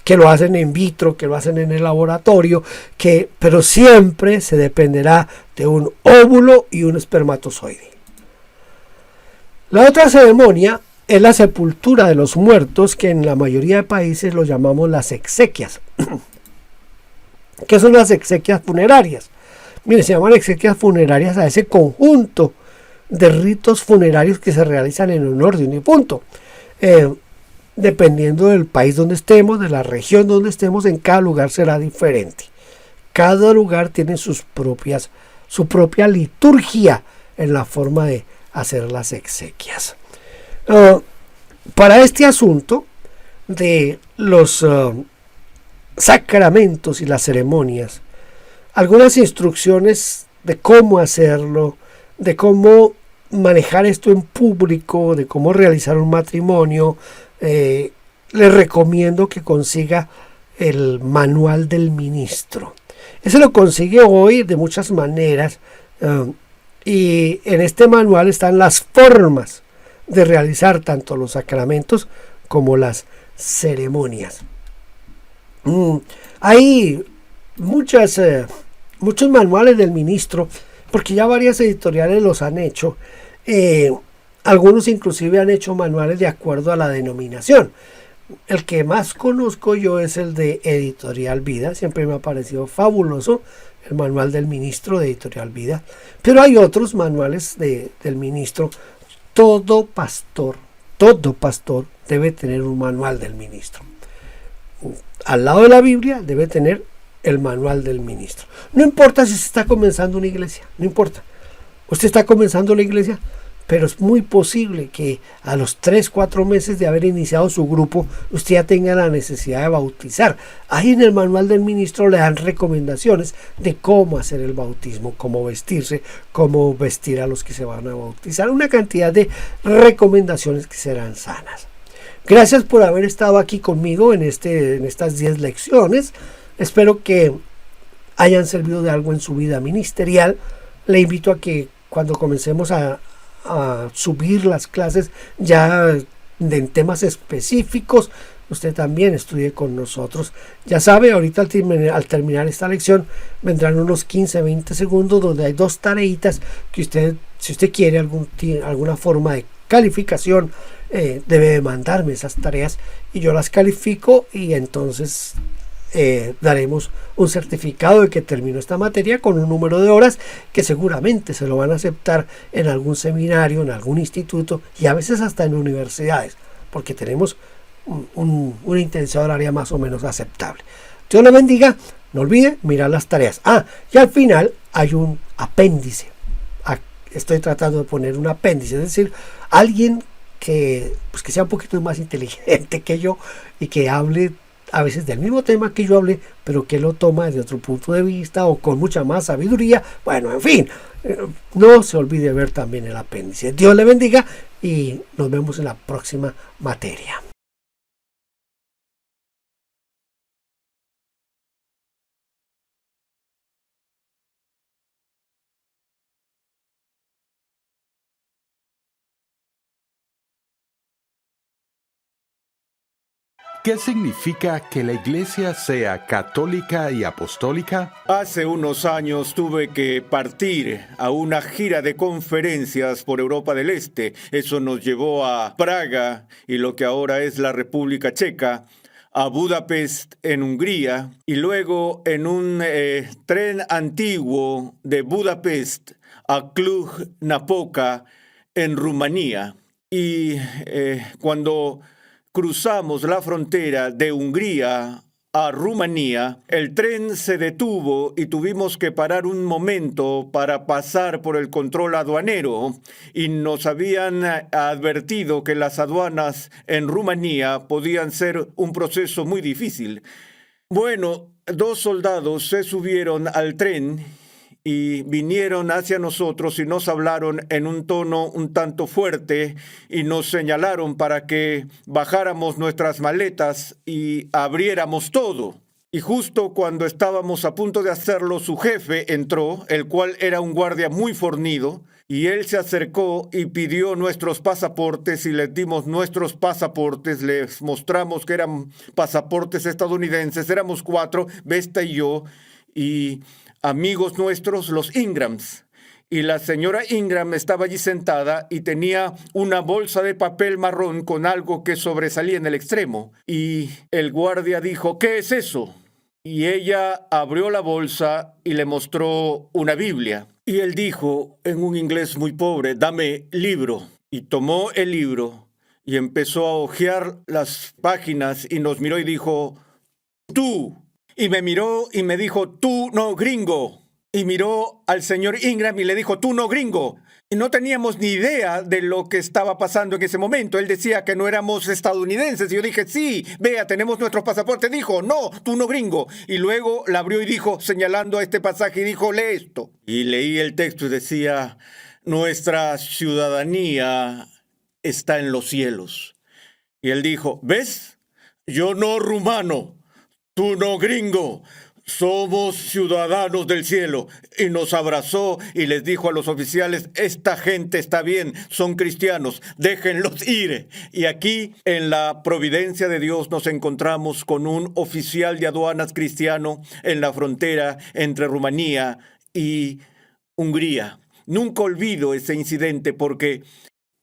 Que lo hacen in vitro, que lo hacen en el laboratorio, pero siempre se dependerá de un óvulo y un espermatozoide. La otra ceremonia es la sepultura de los muertos, que en la mayoría de países lo llamamos las exequias. ¿Qué son las exequias funerarias? Mire, se llaman exequias funerarias a ese conjunto de ritos funerarios que se realizan en honor de un difunto. Dependiendo del país donde estemos, de la región donde estemos, en cada lugar será diferente. Cada lugar tiene su propia liturgia en la forma de hacer las exequias. Para este asunto de los sacramentos y las ceremonias, algunas instrucciones de cómo hacerlo, de cómo manejar esto en público, de cómo realizar un matrimonio. Les recomiendo que consiga el manual del ministro. Ese lo consigue hoy de muchas maneras, y en este manual están las formas de realizar tanto los sacramentos como las ceremonias. Hay muchos manuales del ministro, porque ya varias editoriales los han hecho. Algunos inclusive han hecho manuales de acuerdo a la denominación. El que más conozco yo es el de Editorial Vida. Siempre me ha parecido fabuloso el manual del ministro de Editorial Vida. Pero hay otros manuales del ministro. Todo pastor debe tener un manual del ministro. Al lado de la Biblia debe tener el manual del ministro. No importa si se está comenzando una iglesia, no importa. Usted está comenzando la iglesia, pero es muy posible que a los 3-4 meses de haber iniciado su grupo, usted ya tenga la necesidad de bautizar. Ahí en el manual del ministro le dan recomendaciones de cómo hacer el bautismo, cómo vestirse, cómo vestir a los que se van a bautizar. Una cantidad de recomendaciones que serán sanas. Gracias por haber estado aquí conmigo en estas 10 lecciones. Espero que hayan servido de algo en su vida ministerial. Le invito a que cuando comencemos a subir las clases ya en temas específicos, usted también estudie con nosotros. Ya sabe, ahorita al terminar esta lección vendrán unos 15-20 segundos donde hay 2 tareitas que usted, si usted quiere alguna forma de calificación, debe mandarme esas tareas y yo las califico, y entonces daremos un certificado de que terminó esta materia con un número de horas que seguramente se lo van a aceptar en algún seminario, en algún instituto y a veces hasta en universidades, porque tenemos una intensidad horaria más o menos aceptable. Dios le bendiga. No olvide mirar las tareas. Y al final hay un apéndice. Estoy tratando de poner un apéndice, es decir, alguien que sea un poquito más inteligente que yo y que hable a veces del mismo tema que yo hablé, pero que lo toma desde otro punto de vista o con mucha más sabiduría. Bueno, en fin, no se olvide ver también el apéndice. Dios le bendiga y nos vemos en la próxima materia. ¿Qué significa que la Iglesia sea católica y apostólica? Hace unos años tuve que partir a una gira de conferencias por Europa del Este. Eso nos llevó a Praga y lo que ahora es la República Checa, a Budapest en Hungría y luego en un tren antiguo de Budapest a Cluj-Napoca en Rumanía. Y cuando cruzamos la frontera de Hungría a Rumanía, el tren se detuvo y tuvimos que parar un momento para pasar por el control aduanero, y nos habían advertido que las aduanas en Rumanía podían ser un proceso muy difícil. Bueno, 2 soldados se subieron al tren y vinieron hacia nosotros y nos hablaron en un tono un tanto fuerte y nos señalaron para que bajáramos nuestras maletas y abriéramos todo. Y justo cuando estábamos a punto de hacerlo, su jefe entró, el cual era un guardia muy fornido, y él se acercó y pidió nuestros pasaportes y les dimos nuestros pasaportes, les mostramos que eran pasaportes estadounidenses, éramos 4, Vesta y yo, y amigos nuestros, los Ingrams. Y la señora Ingram estaba allí sentada y tenía una bolsa de papel marrón con algo que sobresalía en el extremo. Y el guardia dijo, ¿qué es eso? Y ella abrió la bolsa y le mostró una Biblia. Y él dijo, en un inglés muy pobre, dame libro. Y tomó el libro y empezó a hojear las páginas y nos miró y dijo, tú. Y me miró y me dijo, tú no gringo. Y miró al señor Ingram y le dijo, tú no gringo. Y no teníamos ni idea de lo que estaba pasando en ese momento. Él decía que no éramos estadounidenses. Y yo dije, sí, vea, tenemos nuestros pasaportes. Dijo, no, tú no gringo. Y luego la abrió y dijo, señalando a este pasaje, y dijo, lee esto. Y leí el texto y decía, nuestra ciudadanía está en los cielos. Y él dijo, ¿ves? Yo no rumano, tú no gringo. Somos ciudadanos del cielo. Y nos abrazó y les dijo a los oficiales, esta gente está bien, son cristianos, déjenlos ir. Y aquí, en la providencia de Dios, nos encontramos con un oficial de aduanas cristiano en la frontera entre Rumanía y Hungría. Nunca olvido ese incidente porque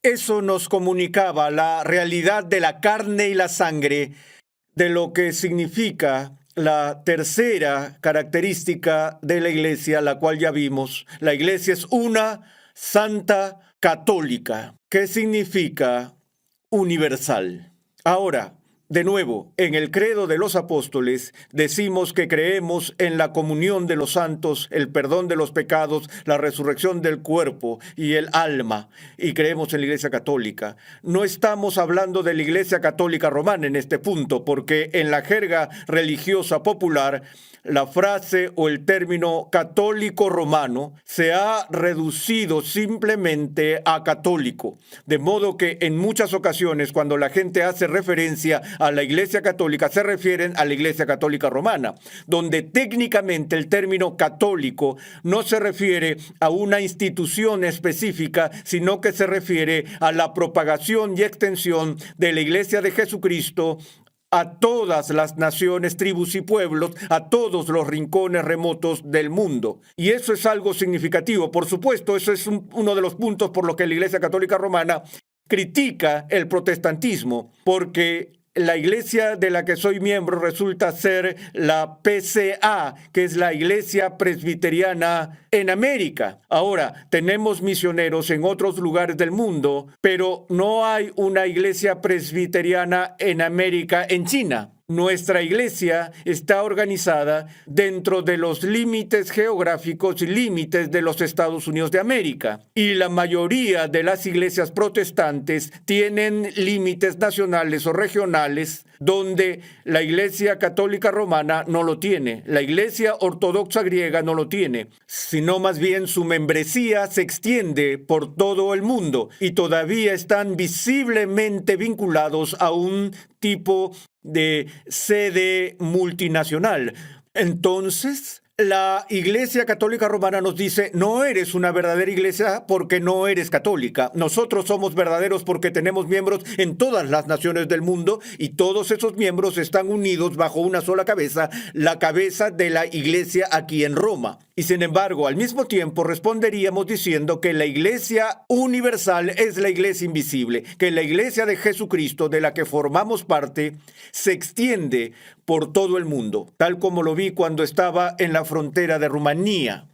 eso nos comunicaba la realidad de la carne y la sangre, de lo que significa la tercera característica de la iglesia, la cual ya vimos. La iglesia es una santa católica. ¿Qué significa universal? Ahora, de nuevo, en el credo de los apóstoles decimos que creemos en la comunión de los santos, el perdón de los pecados, la resurrección del cuerpo y el alma, y creemos en la Iglesia Católica. No estamos hablando de la Iglesia Católica Romana en este punto, porque en la jerga religiosa popular, la frase o el término católico romano se ha reducido simplemente a católico, de modo que en muchas ocasiones cuando la gente hace referencia a la Iglesia Católica se refieren a la Iglesia Católica Romana, donde técnicamente el término católico no se refiere a una institución específica, sino que se refiere a la propagación y extensión de la Iglesia de Jesucristo a todas las naciones, tribus y pueblos, a todos los rincones remotos del mundo. Y eso es algo significativo. Por supuesto, eso es uno de los puntos por los que la Iglesia Católica Romana critica el protestantismo, porque la iglesia de la que soy miembro resulta ser la PCA, que es la Iglesia Presbiteriana en América. Ahora, tenemos misioneros en otros lugares del mundo, pero no hay una iglesia presbiteriana en América, en China. Nuestra iglesia está organizada dentro de los límites geográficos y límites de los Estados Unidos de América. Y la mayoría de las iglesias protestantes tienen límites nacionales o regionales donde la Iglesia Católica Romana no lo tiene. La Iglesia Ortodoxa griega no lo tiene, sino más bien su membresía se extiende por todo el mundo y todavía están visiblemente vinculados a un tipo de sede multinacional. Entonces, la Iglesia Católica Romana nos dice, no eres una verdadera iglesia porque no eres católica. Nosotros somos verdaderos porque tenemos miembros en todas las naciones del mundo y todos esos miembros están unidos bajo una sola cabeza, la cabeza de la iglesia aquí en Roma. Y sin embargo, al mismo tiempo responderíamos diciendo que la iglesia universal es la iglesia invisible, que la iglesia de Jesucristo, de la que formamos parte, se extiende por todo el mundo, tal como lo vi cuando estaba en la frontera de Rumanía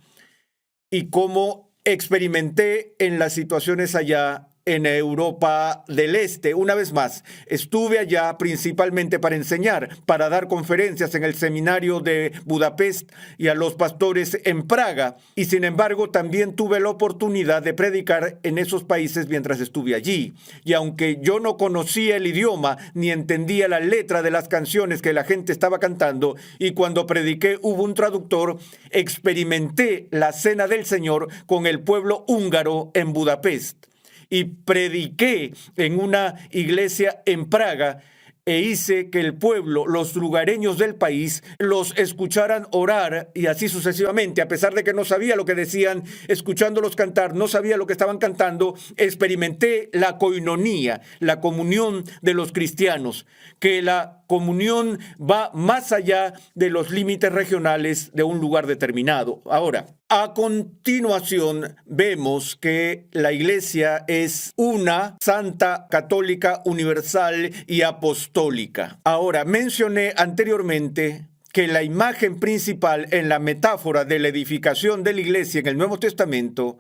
y como experimenté en las situaciones allá en Europa del Este. Una vez más, estuve allá principalmente para enseñar, para dar conferencias en el seminario de Budapest y a los pastores en Praga. Y sin embargo, también tuve la oportunidad de predicar en esos países mientras estuve allí. Y aunque yo no conocía el idioma ni entendía la letra de las canciones que la gente estaba cantando, y cuando prediqué hubo un traductor, experimenté la cena del Señor con el pueblo húngaro en Budapest. Y prediqué en una iglesia en Praga e hice que el pueblo, los lugareños del país, los escucharan orar y así sucesivamente. A pesar de que no sabía lo que decían, escuchándolos cantar, no sabía lo que estaban cantando, experimenté la koinonía, la comunión de los cristianos, que la comunión va más allá de los límites regionales de un lugar determinado. Ahora, a continuación vemos que la Iglesia es una santa, católica, universal y apostólica. Ahora, mencioné anteriormente que la imagen principal en la metáfora de la edificación de la Iglesia en el Nuevo Testamento,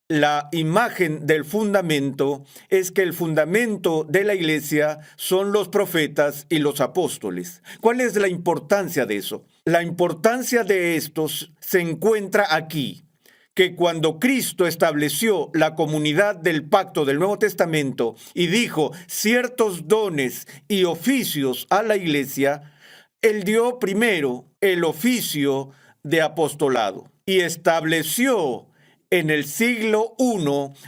la imagen del fundamento, es que el fundamento de la iglesia son los profetas y los apóstoles. ¿Cuál es la importancia de eso? La importancia de estos se encuentra aquí, que cuando Cristo estableció la comunidad del pacto del Nuevo Testamento y dijo ciertos dones y oficios a la iglesia, Él dio primero el oficio de apostolado y estableció en el siglo I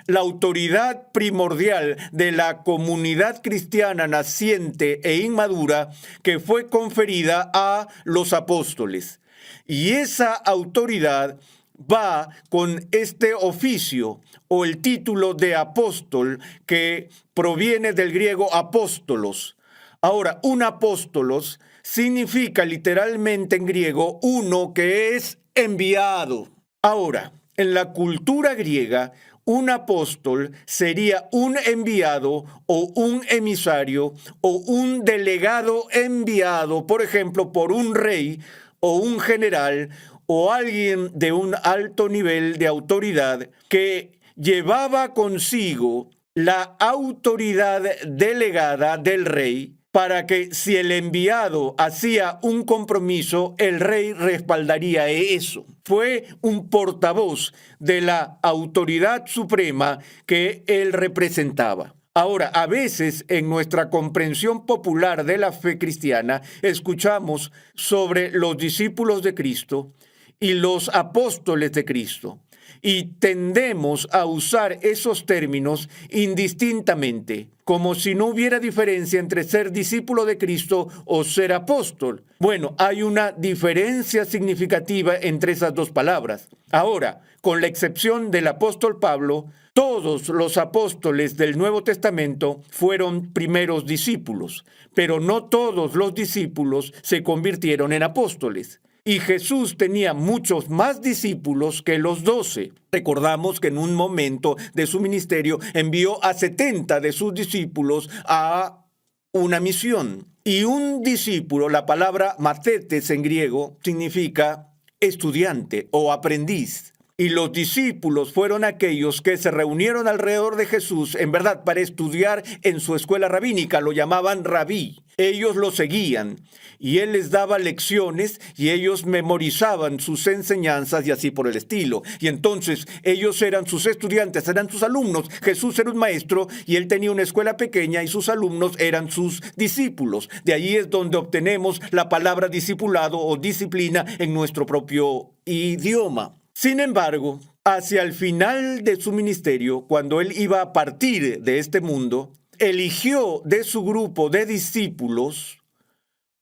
la autoridad primordial de la comunidad cristiana naciente e inmadura que fue conferida a los apóstoles. Y esa autoridad va con este oficio o el título de apóstol que proviene del griego apóstolos. Ahora, un apóstolos significa literalmente en griego uno que es enviado. Ahora, en la cultura griega, un apóstol sería un enviado o un emisario o un delegado enviado, por ejemplo, por un rey o un general o alguien de un alto nivel de autoridad que llevaba consigo la autoridad delegada del rey para que si el enviado hacía un compromiso, el rey respaldaría eso. Fue un portavoz de la autoridad suprema que él representaba. Ahora, a veces en nuestra comprensión popular de la fe cristiana, escuchamos sobre los discípulos de Cristo y los apóstoles de Cristo. Y tendemos a usar esos términos indistintamente, como si no hubiera diferencia entre ser discípulo de Cristo o ser apóstol. Bueno, hay una diferencia significativa entre esas dos palabras. Ahora, con la excepción del apóstol Pablo, todos los apóstoles del Nuevo Testamento fueron primeros discípulos, pero no todos los discípulos se convirtieron en apóstoles. Y Jesús tenía muchos más discípulos que los 12. Recordamos que en un momento de su ministerio envió a 70 de sus discípulos a una misión. Y un discípulo, la palabra mathetes en griego, significa estudiante o aprendiz. Y los discípulos fueron aquellos que se reunieron alrededor de Jesús, en verdad, para estudiar en su escuela rabínica, lo llamaban rabí. Ellos lo seguían y él les daba lecciones y ellos memorizaban sus enseñanzas y así por el estilo. Y entonces ellos eran sus estudiantes, eran sus alumnos. Jesús era un maestro y él tenía una escuela pequeña y sus alumnos eran sus discípulos. De ahí es donde obtenemos la palabra discipulado o disciplina en nuestro propio idioma. Sin embargo, hacia el final de su ministerio, cuando él iba a partir de este mundo, eligió de su grupo de discípulos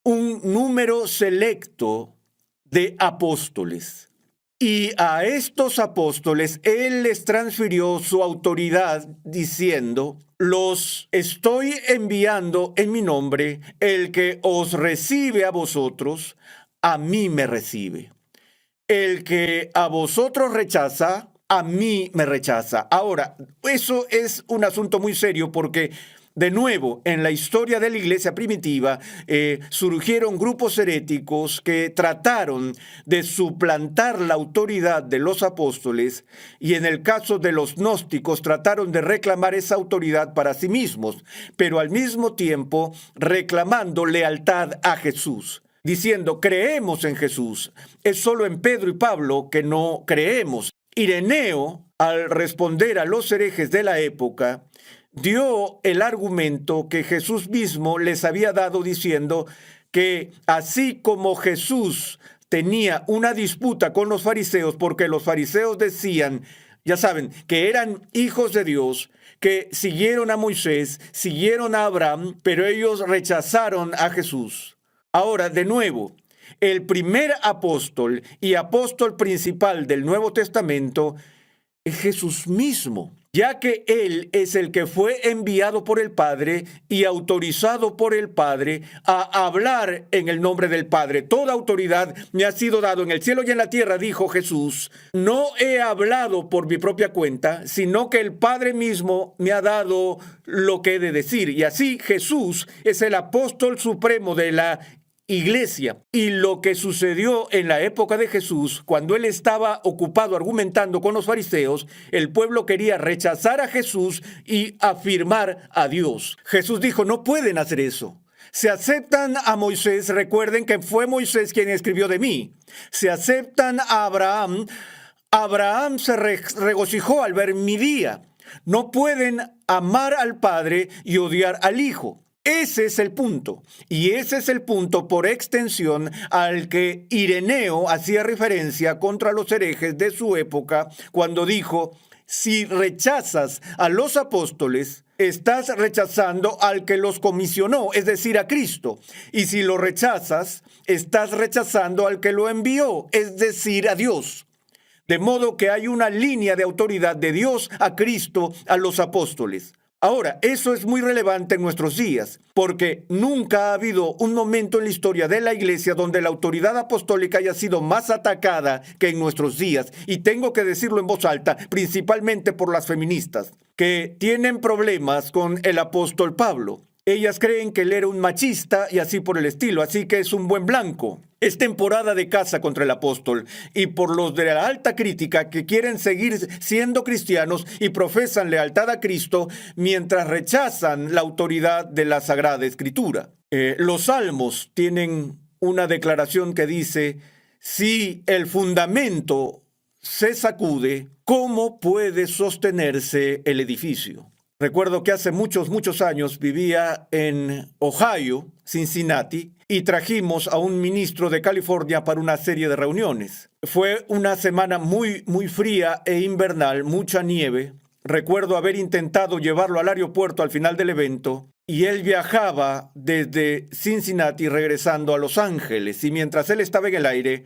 un número selecto de apóstoles. Y a estos apóstoles él les transfirió su autoridad diciendo: los estoy enviando en mi nombre, el que os recibe a vosotros, a mí me recibe. El que a vosotros rechaza, a mí me rechaza. Ahora, eso es un asunto muy serio porque De nuevo, en la historia de la iglesia primitiva, surgieron grupos heréticos que trataron de suplantar la autoridad de los apóstoles y en el caso de los gnósticos trataron de reclamar esa autoridad para sí mismos, pero al mismo tiempo reclamando lealtad a Jesús, diciendo, creemos en Jesús. Es solo en Pedro y Pablo que no creemos. Ireneo, al responder a los herejes de la época, dio el argumento que Jesús mismo les había dado diciendo que así como Jesús tenía una disputa con los fariseos porque los fariseos decían, ya saben, que eran hijos de Dios, que siguieron a Moisés, siguieron a Abraham, pero ellos rechazaron a Jesús. Ahora, de nuevo, el primer apóstol y apóstol principal del Nuevo Testamento es Jesús mismo, ya que Él es el que fue enviado por el Padre y autorizado por el Padre a hablar en el nombre del Padre. Toda autoridad me ha sido dado en el cielo y en la tierra, dijo Jesús. No he hablado por mi propia cuenta, sino que el Padre mismo me ha dado lo que he de decir. Y así Jesús es el apóstol supremo de la iglesia. Y lo que sucedió en la época de Jesús, cuando él estaba ocupado argumentando con los fariseos, el pueblo quería rechazar a Jesús y afirmar a Dios. Jesús dijo, no pueden hacer eso. Si aceptan a Moisés, recuerden que fue Moisés quien escribió de mí. Si aceptan a Abraham, Abraham se regocijó al ver mi día. No pueden amar al Padre y odiar al Hijo. Ese es el punto, y ese es el punto por extensión al que Ireneo hacía referencia contra los herejes de su época cuando dijo, si rechazas a los apóstoles, estás rechazando al que los comisionó, es decir, a Cristo, y si lo rechazas, estás rechazando al que lo envió, es decir, a Dios. De modo que hay una línea de autoridad de Dios a Cristo, a los apóstoles. Ahora, eso es muy relevante en nuestros días, porque nunca ha habido un momento en la historia de la iglesia donde la autoridad apostólica haya sido más atacada que en nuestros días. Y tengo que decirlo en voz alta, principalmente por las feministas, que tienen problemas con el apóstol Pablo. Ellas creen que él era un machista y así por el estilo, así que es un buen blanco. Es temporada de caza contra el apóstol y por los de la alta crítica que quieren seguir siendo cristianos y profesan lealtad a Cristo mientras rechazan la autoridad de la Sagrada Escritura. Los Salmos tienen una declaración que dice, si el fundamento se sacude, ¿cómo puede sostenerse el edificio? Recuerdo que hace muchos años vivía en Ohio, Cincinnati, y trajimos a un ministro de California para una serie de reuniones. Fue una semana muy fría e invernal, mucha nieve. Recuerdo haber intentado llevarlo al aeropuerto al final del evento y él viajaba desde Cincinnati regresando a Los Ángeles. Y mientras él estaba en el aire,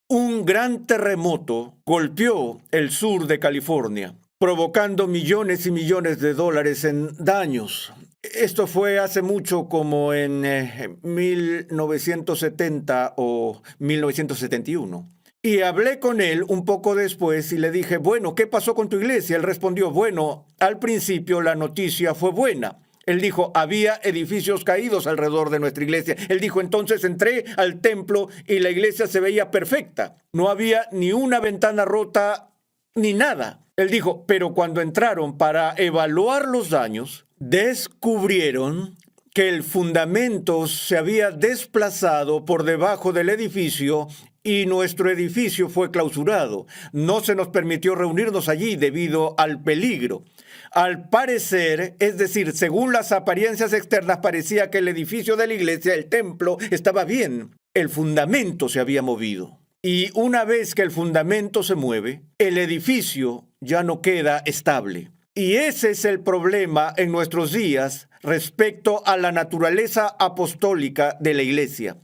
un gran terremoto golpeó el sur de California, provocando millones y millones de dólares en daños. Esto fue hace mucho, como en 1970 o 1971. Y hablé con él un poco después y le dije, bueno, ¿qué pasó con tu iglesia? Él respondió, bueno, al principio la noticia fue buena. Él dijo, había edificios caídos alrededor de nuestra iglesia. Él dijo, entonces entré al templo y la iglesia se veía perfecta. No había ni una ventana rota ni nada. Él dijo, pero cuando entraron para evaluar los daños, descubrieron que el fundamento se había desplazado por debajo del edificio y nuestro edificio fue clausurado. No se nos permitió reunirnos allí debido al peligro. Al parecer, es decir, según las apariencias externas, parecía que el edificio de la iglesia, el templo, estaba bien. El fundamento se había movido. Y una vez que el fundamento se mueve, el edificio ya no queda estable. Y ese es el problema en nuestros días respecto a la naturaleza apostólica de la iglesia.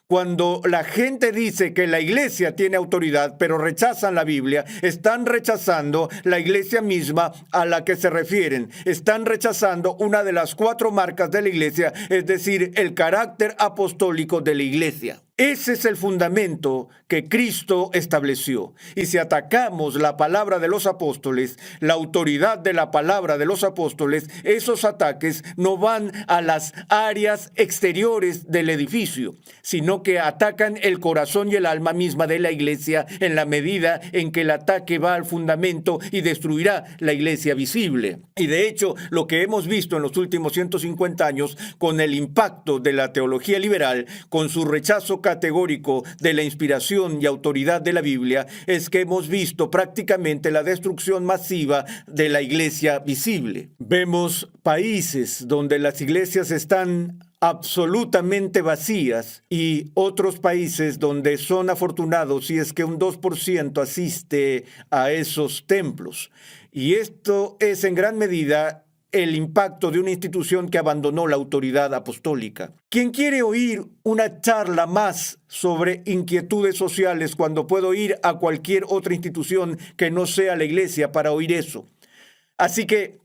Cuando la gente dice que la iglesia tiene autoridad, pero rechazan la Biblia, están rechazando la iglesia misma a la que se refieren. Están rechazando una de las 4 marcas de la iglesia, es decir, el carácter apostólico de la iglesia. Ese es el fundamento que Cristo estableció. Y si atacamos la palabra de los apóstoles, la autoridad de la palabra de los apóstoles, esos ataques no van a las áreas exteriores del edificio, sino que atacan el corazón y el alma misma de la iglesia en la medida en que el ataque va al fundamento y destruirá la iglesia visible. Y de hecho, lo que hemos visto en los últimos 150 años con el impacto de la teología liberal, con su rechazo categórico de la inspiración y autoridad de la Biblia, es que hemos visto prácticamente la destrucción masiva de la iglesia visible. Vemos países donde las iglesias están absolutamente vacías y otros países donde son afortunados si es que un 2% asiste a esos templos. Y esto es en gran medida el impacto de una institución que abandonó la autoridad apostólica. ¿Quién quiere oír una charla más sobre inquietudes sociales cuando puedo ir a cualquier otra institución que no sea la iglesia para oír eso? Así que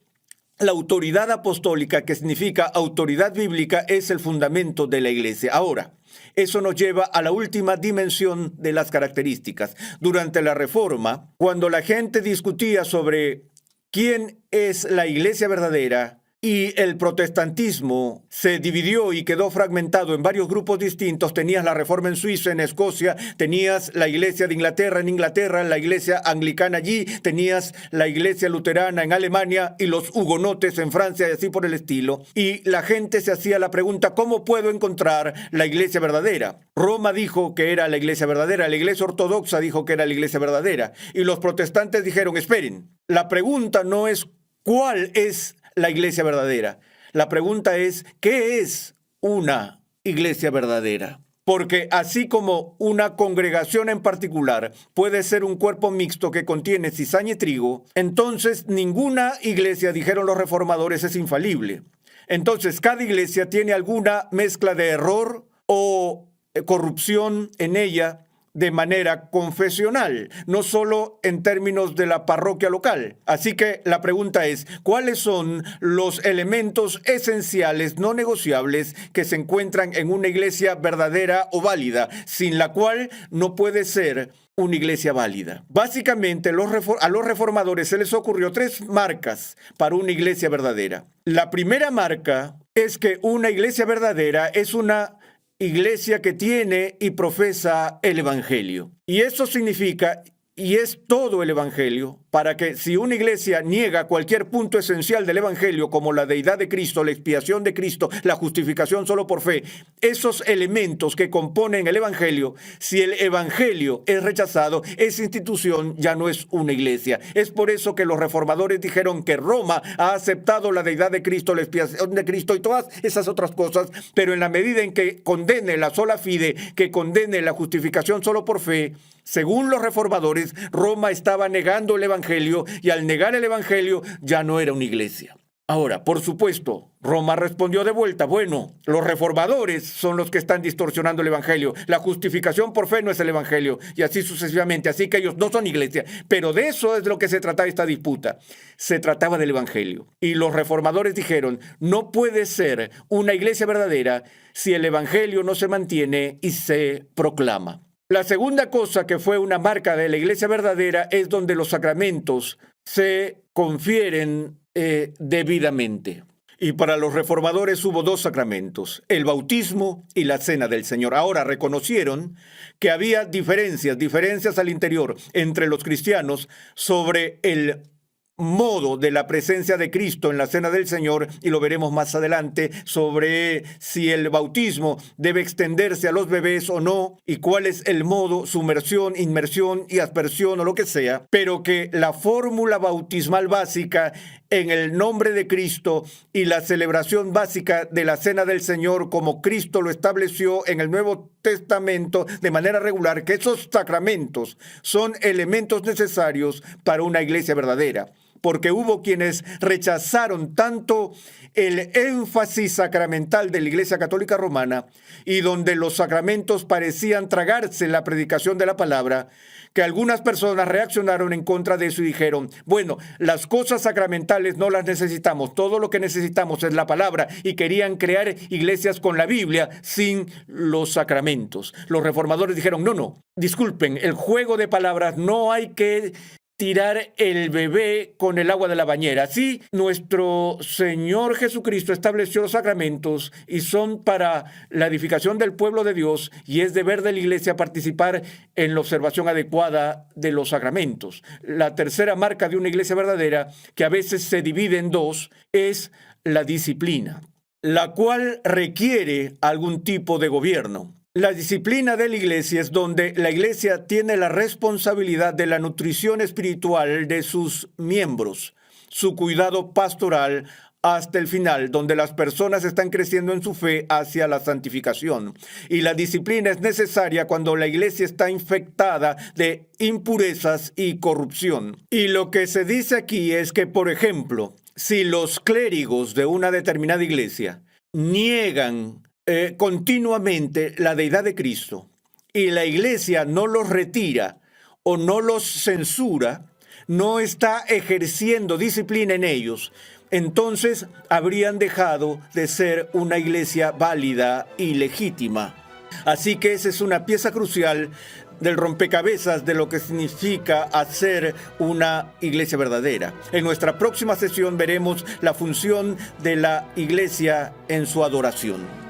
la autoridad apostólica, que significa autoridad bíblica, es el fundamento de la iglesia. Ahora, eso nos lleva a la última dimensión de las características. Durante la Reforma, cuando la gente discutía sobre quién es la iglesia verdadera y el protestantismo se dividió y quedó fragmentado en varios grupos distintos, tenías la Reforma en Suiza, en Escocia, tenías la iglesia de Inglaterra en Inglaterra, la iglesia anglicana allí, tenías la iglesia luterana en Alemania y los hugonotes en Francia y así por el estilo. Y la gente se hacía la pregunta, ¿cómo puedo encontrar la iglesia verdadera? Roma dijo que era la iglesia verdadera, la iglesia ortodoxa dijo que era la iglesia verdadera. Y los protestantes dijeron, esperen, la pregunta no es ¿cuál es la iglesia verdadera? La pregunta es, ¿qué es una iglesia verdadera? Porque así como una congregación en particular puede ser un cuerpo mixto que contiene cizaña y trigo, entonces ninguna iglesia, dijeron los reformadores, es infalible. Entonces cada iglesia tiene alguna mezcla de error o corrupción en ella, de manera confesional, no solo en términos de la parroquia local. Así que la pregunta es, ¿cuáles son los elementos esenciales no negociables que se encuentran en una iglesia verdadera o válida, sin la cual no puede ser una iglesia válida? Básicamente, a los reformadores se les ocurrió 3 marcas para una iglesia verdadera. La primera marca es que una iglesia verdadera es una iglesia que tiene y profesa el Evangelio. Y eso significa, y es todo el Evangelio, para que si una iglesia niega cualquier punto esencial del Evangelio, como la deidad de Cristo, la expiación de Cristo, la justificación solo por fe, esos elementos que componen el Evangelio, si el Evangelio es rechazado, esa institución ya no es una iglesia. Es por eso que los reformadores dijeron que Roma ha aceptado la deidad de Cristo, la expiación de Cristo y todas esas otras cosas, pero en la medida en que condene la sola fide, que condene la justificación solo por fe, según los reformadores, Roma estaba negando el Evangelio y al negar el Evangelio ya no era una iglesia. Ahora, por supuesto, Roma respondió de vuelta, bueno, los reformadores son los que están distorsionando el Evangelio, la justificación por fe no es el Evangelio, y así sucesivamente, así que ellos no son iglesia, pero de eso es de lo que se trataba esta disputa, se trataba del Evangelio, y los reformadores dijeron, no puede ser una iglesia verdadera si el Evangelio no se mantiene y se proclama. La segunda cosa que fue una marca de la iglesia verdadera es donde los sacramentos se confieren debidamente. Y para los reformadores hubo 2 sacramentos, el bautismo y la cena del Señor. Ahora reconocieron que había diferencias al interior entre los cristianos sobre el modo de la presencia de Cristo en la cena del Señor, y lo veremos más adelante, sobre si el bautismo debe extenderse a los bebés o no, y cuál es el modo, sumersión, inmersión y aspersión o lo que sea, pero que la fórmula bautismal básica en el nombre de Cristo y la celebración básica de la cena del Señor como Cristo lo estableció en el Nuevo Testamento de manera regular, que esos sacramentos son elementos necesarios para una iglesia verdadera. porque hubo quienes rechazaron tanto el énfasis sacramental de la Iglesia Católica Romana y donde los sacramentos parecían tragarse la predicación de la palabra, que algunas personas reaccionaron en contra de eso y dijeron, bueno, las cosas sacramentales no las necesitamos, todo lo que necesitamos es la palabra, y querían crear iglesias con la Biblia sin los sacramentos. Los reformadores dijeron, no, disculpen, el juego de palabras no hay que tirar el bebé con el agua de la bañera. Sí, nuestro Señor Jesucristo estableció los sacramentos y son para la edificación del pueblo de Dios, y es deber de la iglesia participar en la observación adecuada de los sacramentos. La tercera marca de una iglesia verdadera, que a veces se divide en dos, es la disciplina, la cual requiere algún tipo de gobierno. La disciplina de la iglesia es donde la iglesia tiene la responsabilidad de la nutrición espiritual de sus miembros, su cuidado pastoral hasta el final, donde las personas están creciendo en su fe hacia la santificación. Y la disciplina es necesaria cuando la iglesia está infectada de impurezas y corrupción. Y lo que se dice aquí es que, por ejemplo, si los clérigos de una determinada iglesia niegan continuamente la deidad de Cristo y la iglesia no los retira o no los censura, no está ejerciendo disciplina en ellos, entonces habrían dejado de ser una iglesia válida y legítima. Así que esa es una pieza crucial del rompecabezas de lo que significa hacer una iglesia verdadera. En nuestra próxima sesión veremos la función de la iglesia en su adoración.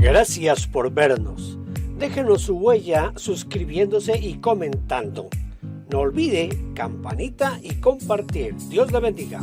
Gracias por vernos. Déjenos su huella suscribiéndose y comentando. No olvide campanita y compartir. Dios le bendiga.